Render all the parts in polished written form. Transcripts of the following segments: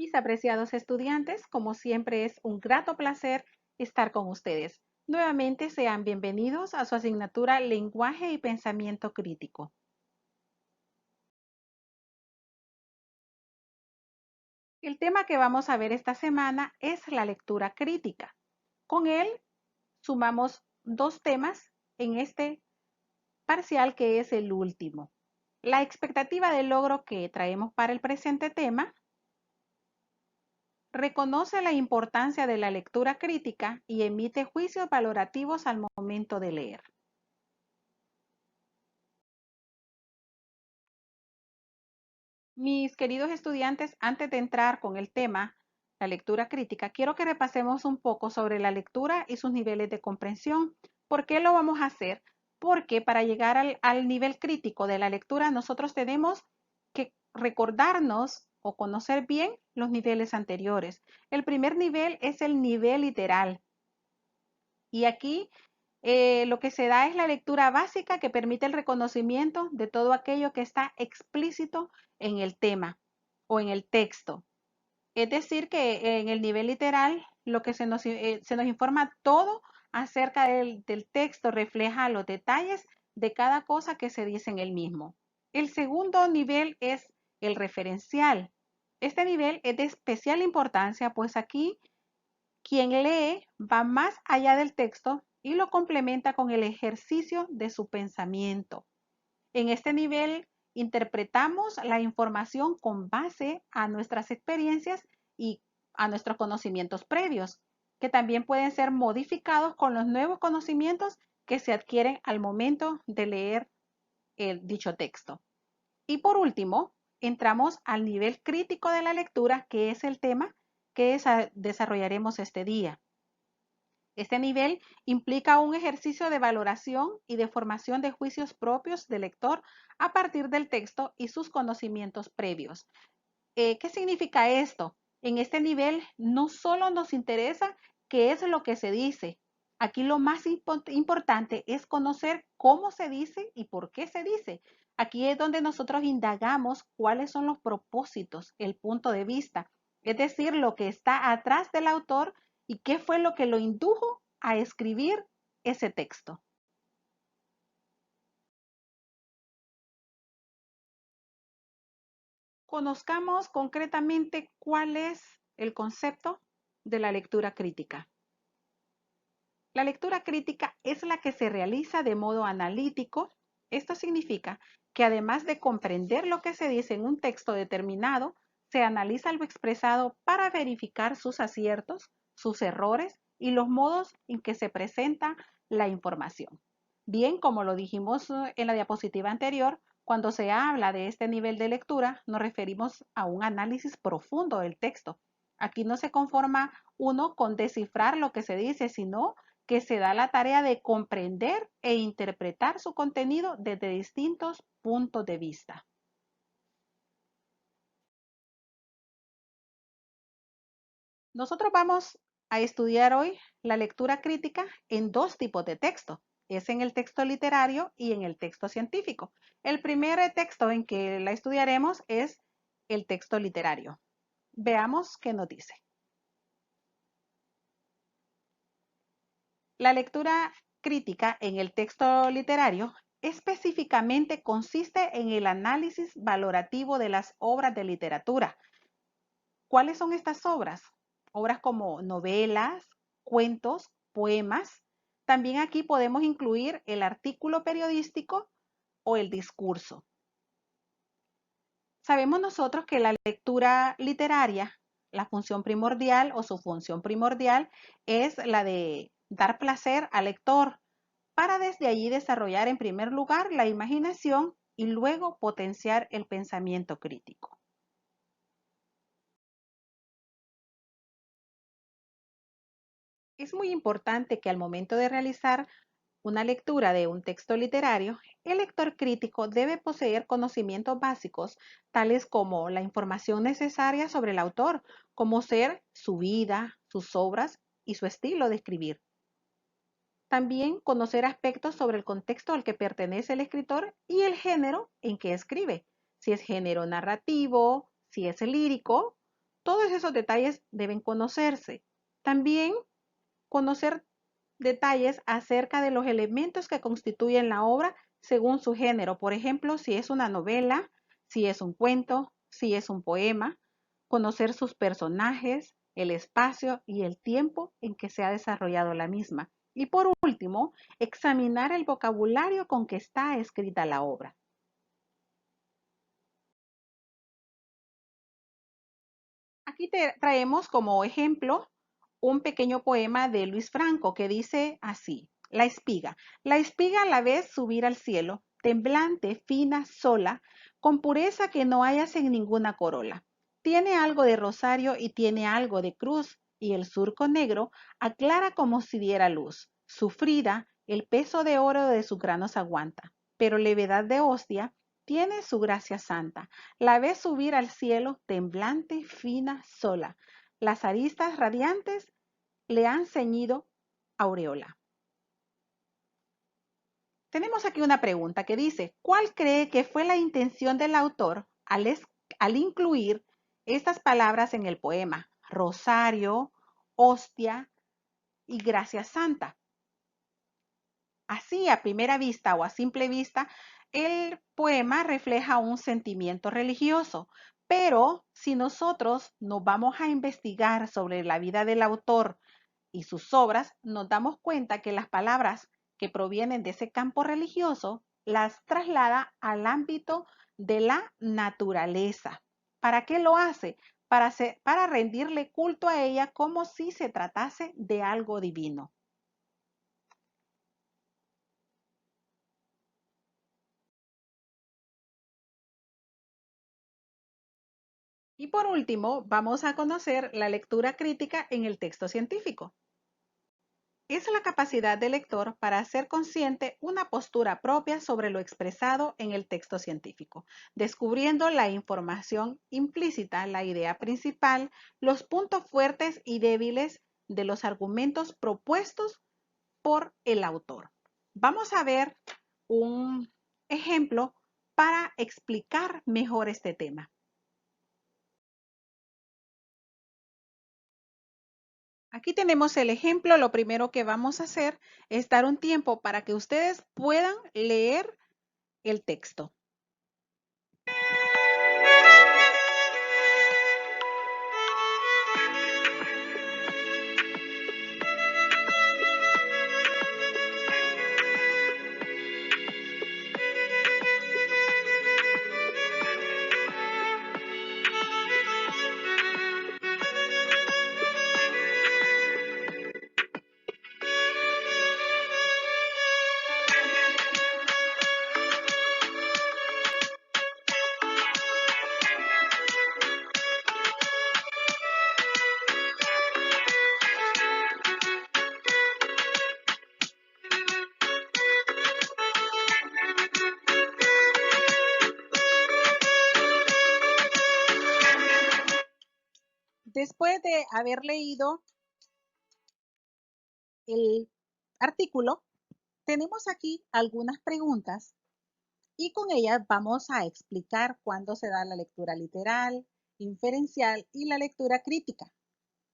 Mis apreciados estudiantes, como siempre es un grato placer estar con ustedes. Nuevamente sean bienvenidos a su asignatura Lenguaje y Pensamiento Crítico. El tema que vamos a ver esta semana es la lectura crítica. Con él sumamos dos temas en este parcial que es el último. La expectativa de logro que traemos para el presente tema. Reconoce la importancia de la lectura crítica y emite juicios valorativos al momento de leer. Mis queridos estudiantes, antes de entrar con el tema, la lectura crítica, quiero que repasemos un poco sobre la lectura y sus niveles de comprensión. ¿Por qué lo vamos a hacer? Porque para llegar al nivel crítico de la lectura, nosotros tenemos que recordarnos o conocer bien los niveles anteriores. El primer nivel es el nivel literal. Y aquí lo que se da es la lectura básica que permite el reconocimiento de todo aquello que está explícito en el tema o en el texto. Es decir, que en el nivel literal lo que se nos informa todo acerca del texto, refleja los detalles de cada cosa que se dice en el mismo. El segundo nivel es el referencial. Este nivel es de especial importancia, pues aquí quien lee va más allá del texto y lo complementa con el ejercicio de su pensamiento. En este nivel interpretamos la información con base a nuestras experiencias y a nuestros conocimientos previos, que también pueden ser modificados con los nuevos conocimientos que se adquieren al momento de leer el dicho texto. Y por último, entramos al nivel crítico de la lectura, que es el tema que desarrollaremos este día. Este nivel implica un ejercicio de valoración y de formación de juicios propios del lector a partir del texto y sus conocimientos previos. ¿Qué significa esto? En este nivel no solo nos interesa qué es lo que se dice. Aquí lo más importante es conocer cómo se dice y por qué se dice. Aquí es donde nosotros indagamos cuáles son los propósitos, el punto de vista, es decir, lo que está atrás del autor y qué fue lo que lo indujo a escribir ese texto. Conozcamos concretamente cuál es el concepto de la lectura crítica. La lectura crítica es la que se realiza de modo analítico. Esto significa que además de comprender lo que se dice en un texto determinado, se analiza lo expresado para verificar sus aciertos, sus errores y los modos en que se presenta la información. Bien, como lo dijimos en la diapositiva anterior, cuando se habla de este nivel de lectura, nos referimos a un análisis profundo del texto. Aquí no se conforma uno con descifrar lo que se dice, sino que se da la tarea de comprender e interpretar su contenido desde distintos puntos de vista. Nosotros vamos a estudiar hoy la lectura crítica en dos tipos de texto. Es en el texto literario y en el texto científico. El primer texto en que la estudiaremos es el texto literario. Veamos qué nos dice. La lectura crítica en el texto literario específicamente consiste en el análisis valorativo de las obras de literatura. ¿Cuáles son estas obras? Obras como novelas, cuentos, poemas. También aquí podemos incluir el artículo periodístico o el discurso. Sabemos nosotros que la lectura literaria, la función primordial o su función primordial es la de dar placer al lector para desde allí desarrollar en primer lugar la imaginación y luego potenciar el pensamiento crítico. Es muy importante que al momento de realizar una lectura de un texto literario, el lector crítico debe poseer conocimientos básicos, tales como la información necesaria sobre el autor, como ser su vida, sus obras y su estilo de escribir. También conocer aspectos sobre el contexto al que pertenece el escritor y el género en que escribe, si es género narrativo, si es lírico Todos esos detalles deben conocerse. También conocer detalles acerca de los elementos que constituyen la obra según su género. Por ejemplo, si es una novela, si es un cuento, si es un poema. Conocer sus personajes, el espacio y el tiempo en que se ha desarrollado la misma. Y por último, examinar el vocabulario con que está escrita la obra. Aquí traemos como ejemplo un pequeño poema de Luis Franco que dice así: La espiga. La espiga la ves subir al cielo, temblante, fina, sola, con pureza que no hayas en ninguna corola. Tiene algo de rosario y tiene algo de cruz, y el surco negro aclara como si diera luz. Sufrida, el peso de oro de sus granos aguanta, pero levedad de hostia tiene su gracia santa. La ves subir al cielo, temblante, fina, sola. Las aristas radiantes le han ceñido aureola. Tenemos aquí una pregunta que dice: ¿cuál cree que fue la intención del autor al incluir estas palabras en el poema? Rosario, hostia y gracia santa. Así, a primera vista o a simple vista, el poema refleja un sentimiento religioso, pero si nosotros nos vamos a investigar sobre la vida del autor y sus obras, nos damos cuenta que las palabras que provienen de ese campo religioso las traslada al ámbito de la naturaleza. ¿Para qué lo hace? Para rendirle culto a ella como si se tratase de algo divino. Y por último, vamos a conocer la lectura crítica en el texto científico. Es la capacidad del lector para hacer consciente una postura propia sobre lo expresado en el texto científico, descubriendo la información implícita, la idea principal, los puntos fuertes y débiles de los argumentos propuestos por el autor. Vamos a ver un ejemplo para explicar mejor este tema. Aquí tenemos el ejemplo. Lo primero que vamos a hacer es dar un tiempo para que ustedes puedan leer el texto. Después de haber leído el artículo, tenemos aquí algunas preguntas y con ellas vamos a explicar cuándo se da la lectura literal, inferencial y la lectura crítica.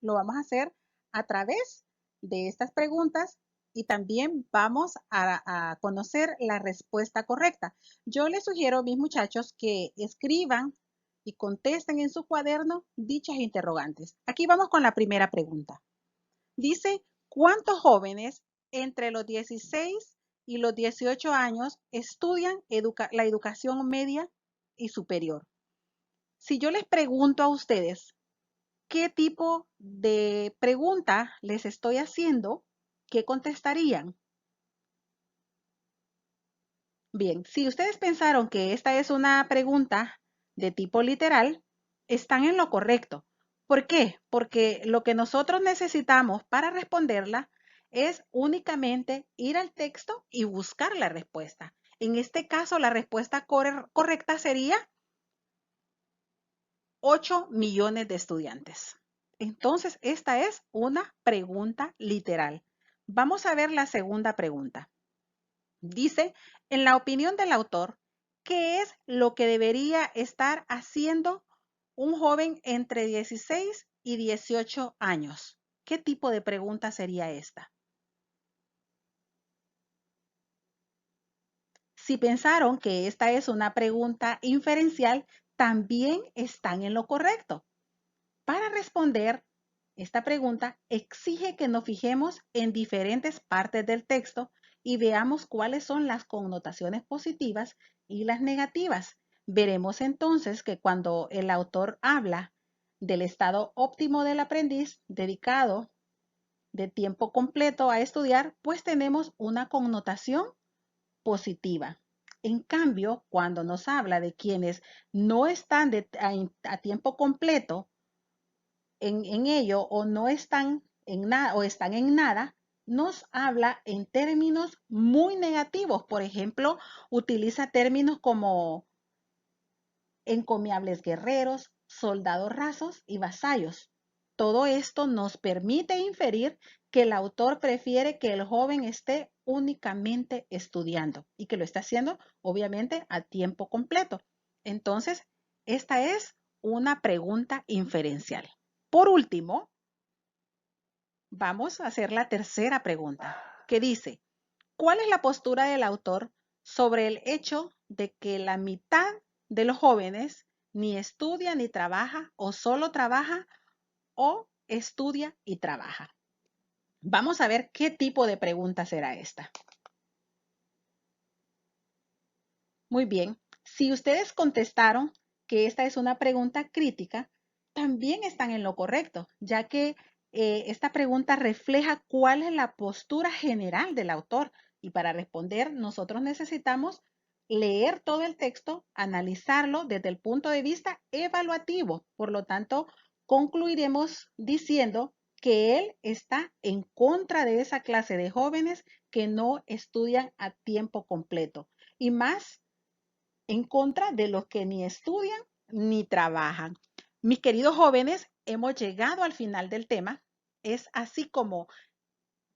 Lo vamos a hacer a través de estas preguntas y también vamos a conocer la respuesta correcta. Yo les sugiero, mis muchachos, que escriban y contesten en su cuaderno dichas interrogantes. Aquí vamos con la primera pregunta. Dice: ¿cuántos jóvenes entre los 16 y los 18 años estudian la educación media y superior? Si yo les pregunto a ustedes qué tipo de pregunta les estoy haciendo, ¿qué contestarían? Bien, si ustedes pensaron que esta es una pregunta de tipo literal, están en lo correcto. ¿Por qué? Porque lo que nosotros necesitamos para responderla es únicamente ir al texto y buscar la respuesta. En este caso, la respuesta correcta sería 8 millones de estudiantes. Entonces, esta es una pregunta literal. Vamos a ver la segunda pregunta. Dice: en la opinión del autor, ¿qué es lo que debería estar haciendo un joven entre 16 y 18 años. ¿Qué tipo de pregunta sería esta? Si pensaron que esta es una pregunta inferencial, también están en lo correcto. Para responder esta pregunta, exige que nos fijemos en diferentes partes del texto y veamos cuáles son las connotaciones positivas y las negativas. Veremos entonces que cuando el autor habla del estado óptimo del aprendiz dedicado de tiempo completo a estudiar, pues tenemos una connotación positiva. En cambio, cuando nos habla de quienes no están a tiempo completo en ello o no están en nada o están en nada, nos habla en términos muy negativos. Por ejemplo, utiliza términos como encomiables guerreros, soldados rasos y vasallos. Todo esto nos permite inferir que el autor prefiere que el joven esté únicamente estudiando y que lo está haciendo obviamente a tiempo completo. Entonces, esta es una pregunta inferencial. Por último, vamos a hacer la tercera pregunta, que dice, ¿cuál es la postura del autor sobre el hecho de que la mitad de los jóvenes ni estudia ni trabaja o solo trabaja o estudia y trabaja? Vamos a ver qué tipo de pregunta será esta. Muy bien, si ustedes contestaron que esta es una pregunta crítica, también están en lo correcto, ya que esta pregunta refleja cuál es la postura general del autor. Y para responder, nosotros necesitamos leer todo el texto, analizarlo desde el punto de vista evaluativo. Por lo tanto, concluiremos diciendo que él está en contra de esa clase de jóvenes que no estudian a tiempo completo. Y más en contra de los que ni estudian ni trabajan. Mis queridos jóvenes, hemos llegado al final del tema. Es así como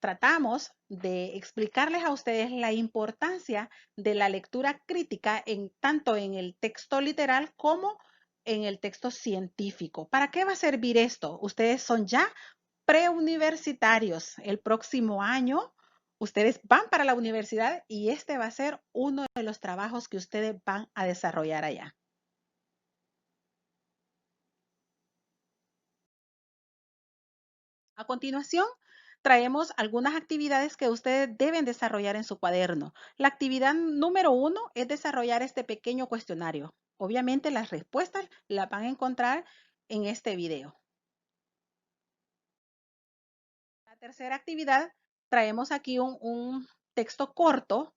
tratamos de explicarles a ustedes la importancia de la lectura crítica tanto en el texto literal como en el texto científico. ¿Para qué va a servir esto? Ustedes son ya preuniversitarios. El próximo año ustedes van para la universidad y este va a ser uno de los trabajos que ustedes van a desarrollar allá. A continuación, traemos algunas actividades que ustedes deben desarrollar en su cuaderno. La actividad número 1 es desarrollar este pequeño cuestionario. Obviamente las respuestas las van a encontrar en este video. La tercera actividad, traemos aquí un texto corto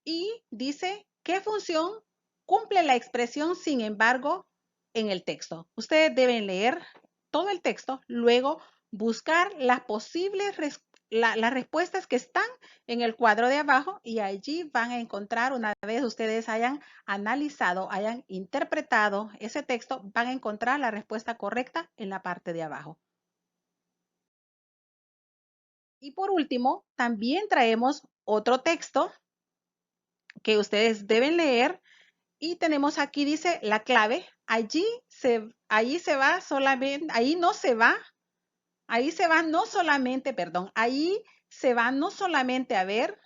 y dice qué función cumple la expresión sin embargo en el texto. Ustedes deben leer todo el texto, luego buscar las posibles las respuestas que están en el cuadro de abajo y allí van a encontrar, una vez ustedes hayan analizado, hayan interpretado ese texto, van a encontrar la respuesta correcta en la parte de abajo. Y por último, también traemos otro texto que ustedes deben leer y tenemos aquí, dice la clave, ahí se va solamente, ahí se va no solamente, perdón, ahí se va no solamente a ver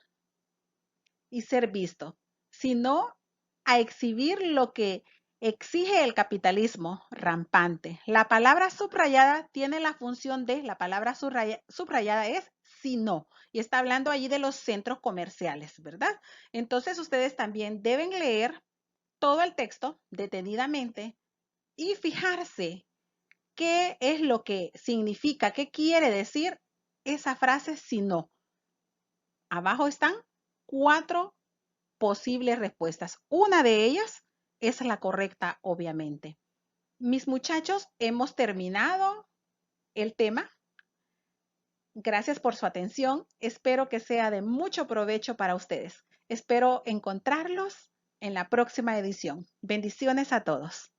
y ser visto, sino a exhibir lo que exige el capitalismo rampante. La palabra subrayada tiene la función de, la palabra subrayada es sino, y está hablando allí de los centros comerciales, ¿verdad? Entonces ustedes también deben leer todo el texto detenidamente y fijarse qué es lo que significa, qué quiere decir esa frase si no. Abajo están 4 posibles respuestas. Una de ellas es la correcta, obviamente. Mis muchachos, hemos terminado el tema. Gracias por su atención. Espero que sea de mucho provecho para ustedes. Espero encontrarlos en la próxima edición. Bendiciones a todos.